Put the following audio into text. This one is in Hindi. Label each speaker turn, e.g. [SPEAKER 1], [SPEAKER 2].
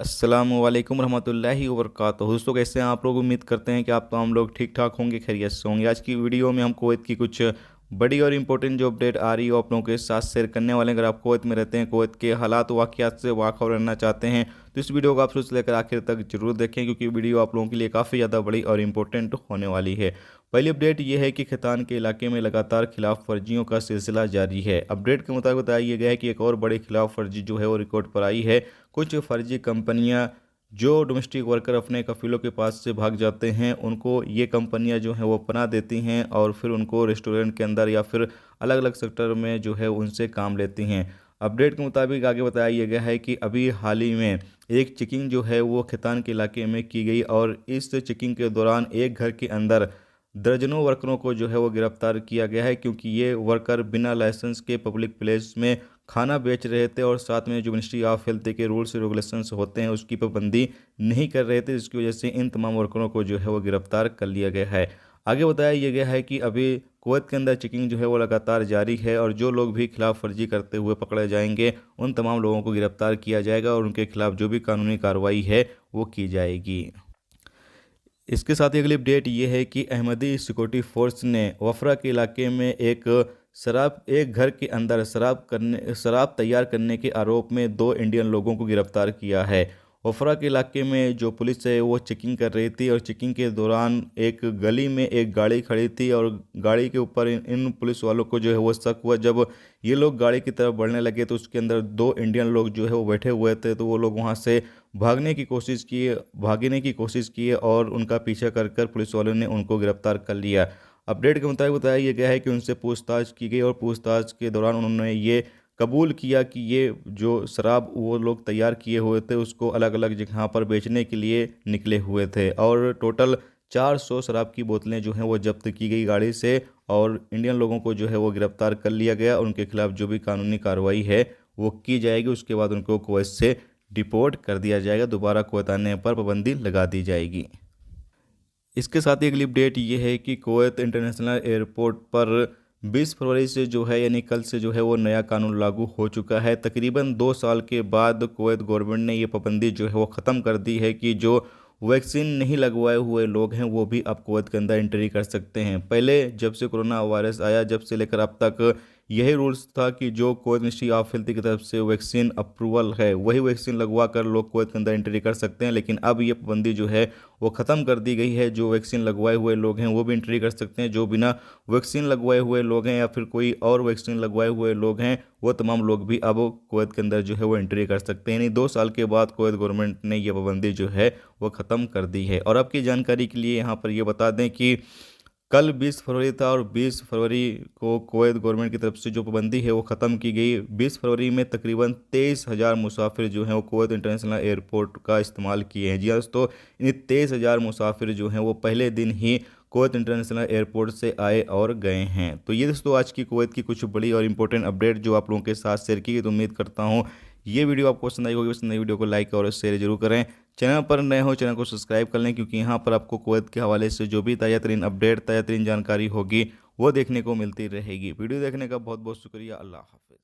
[SPEAKER 1] अस्सलामुअलैकुम रहमतुल्लाहि वबरकातुहू। दोस्तों, कैसे हैं आप लोग? उम्मीद करते हैं कि आप तमाम लोग ठीक ठाक होंगे, खैरियत से होंगे। आज की वीडियो में हम कुवैत की कुछ बड़ी और इम्पोर्टेंट जो अपडेट आ रही है वो आप लोगों के साथ शेयर करने वाले हैं। अगर आप कुवैत में रहते हैं, कुवैत के हालात वाक़ियात से वाक़फ़ रहना चाहते हैं तो इस वीडियो को आप शुरू से लेकर आखिर तक जरूर देखें, क्योंकि वीडियो आप लोगों के लिए काफ़ी ज़्यादा बड़ी और इम्पोर्टेंट होने वाली है। पहली अपडेट ये है कि खैतान के इलाके में लगातार खिलाफ वर्जियों का सिलसिला जारी है। अपडेट के मुताबिक बताया गया है कि एक और बड़ी खिलाफ वर्जी जो है वो रिकॉर्ड पर आई है। कुछ फर्जी कंपनियां जो डोमेस्टिक वर्कर अपने कफ़ीलों के पास से भाग जाते हैं, उनको ये कंपनियां जो हैं वो पनाह देती हैं और फिर उनको रेस्टोरेंट के अंदर या फिर अलग अलग सेक्टर में जो है उनसे काम लेती हैं। अपडेट के मुताबिक आगे बताया गया है कि अभी हाल ही में एक चेकिंग जो है वो खैतान के इलाके में की गई और इस चेकिंग के दौरान एक घर के अंदर दर्जनों वर्करों को जो है वो गिरफ्तार किया गया है, क्योंकि ये वर्कर बिना लाइसेंस के पब्लिक प्लेस में खाना बेच रहे थे और साथ में जो मिनिस्ट्री ऑफ हेल्थ के रूल्स रेगुलेशंस होते हैं उसकी पाबंदी नहीं कर रहे थे, जिसकी वजह से इन तमाम वर्करों को जो है वो गिरफ्तार कर लिया गया है। आगे बताया यह गया है कि अभी कुवैत के अंदर चेकिंग जो है वो लगातार जारी है और जो लोग भी खिलाफ वर्जी करते हुए पकड़े जाएंगे उन तमाम लोगों को गिरफ्तार किया जाएगा और उनके खिलाफ जो भी कानूनी कार्रवाई है वो की जाएगी। इसके साथ ही अगली अपडेट ये है कि अहमदी सिक्योरिटी फोर्स ने वफरा के इलाके में एक घर के अंदर शराब तैयार करने के आरोप में 2 इंडियन लोगों को गिरफ्तार किया है। वफरा के इलाके में जो पुलिस है वो चेकिंग कर रही थी और चेकिंग के दौरान एक गली में एक गाड़ी खड़ी थी और गाड़ी के ऊपर इन पुलिस वालों को जो है वो शक हुआ। जब ये लोग गाड़ी की तरफ बढ़ने लगे तो उसके अंदर 2 इंडियन लोग जो है वो बैठे हुए थे, तो वो लोग वहाँ से भागने की कोशिश की और उनका पीछा कर कर पुलिस वालों ने उनको गिरफ्तार कर लिया। अपडेट के मुताबिक बताया यह गया है कि उनसे पूछताछ की गई और पूछताछ के दौरान उन्होंने ये कबूल किया कि ये जो शराब वो लोग तैयार किए हुए थे उसको अलग अलग जगह पर बेचने के लिए निकले हुए थे और टोटल 400 शराब की बोतलें जो हैं वो जब्त की गई गाड़ी से और इंडियन लोगों को जो है वो गिरफ्तार कर लिया गया और उनके खिलाफ जो भी कानूनी कार्रवाई है वो की जाएगी। उसके बाद उनको कुवैत से डिपोर्ट कर दिया जाएगा, दोबारा कुवैत आने पर पाबंदी लगा दी जाएगी। इसके साथ ही अगली अपडेट ये है कि कुवैत इंटरनेशनल एयरपोर्ट पर 20 फरवरी से जो है यानी कल से जो है वो नया कानून लागू हो चुका है। तकरीबन 2 साल के बाद कुवैत गवर्नमेंट ने ये पाबंदी जो है वो ख़त्म कर दी है कि जो वैक्सीन नहीं लगवाए हुए लोग हैं वो भी अब कुवैत के अंदर एंट्री कर सकते हैं। पहले जब से कोरोना वायरस आया जब से लेकर अब तक यही रूल्स था कि जो कुवैत मिनिस्ट्री ऑफ हेल्थ की तरफ से वैक्सीन अप्रूवल है वही वैक्सीन लगवा कर लोग कुवैत के अंदर एंट्री कर सकते हैं, लेकिन अब ये पाबंदी जो है वो ख़त्म कर दी गई है। जो वैक्सीन लगवाए हुए लोग हैं वो भी एंट्री कर सकते हैं, जो बिना वैक्सीन लगवाए हुए लोग हैं या फिर कोई और वैक्सीन लगवाए हुए लोग हैं वो तमाम लोग भी अब कुवैत के अंदर जो है वो एंट्री कर सकते हैं। यानी 2 साल के बाद कुवैत गवर्नमेंट ने ये पाबंदी जो है वो ख़त्म कर दी है। और आपकी जानकारी के लिए यहाँ पर ये बता दें कि कल 20 फरवरी था और 20 फरवरी को कुवैत गवर्नमेंट की तरफ से जो पाबंदी है वो ख़त्म की गई। 20 फरवरी में तकरीबन 23,000 मुसाफिर जो हैं वो कुवैत इंटरनेशनल एयरपोर्ट का इस्तेमाल किए हैं। जी हाँ दोस्तों, इन 23,000 मुसाफिर जो हैं वो पहले दिन ही कुवैत इंटरनेशनल एयरपोर्ट से आए और गए हैं। तो ये दोस्तों आज की कुवैत की कुछ बड़ी और इंपॉर्टेंट अपडेट जो आप लोगों के साथ शेयर की गई। तो उम्मीद करता हूँ ये वीडियो आपको पसंद आई होगी। पसंद आई वीडियो को लाइक और शेयर जरूर करें। चैनल पर नए हो चैनल को सब्सक्राइब कर लें, क्योंकि यहाँ पर आपको कुवैत के हवाले से जो भी ताज़ा तरीन अपडेट ताज़ा तरीन जानकारी होगी वो देखने को मिलती रहेगी। वीडियो देखने का बहुत बहुत शुक्रिया। अल्लाह हाफ़िज़।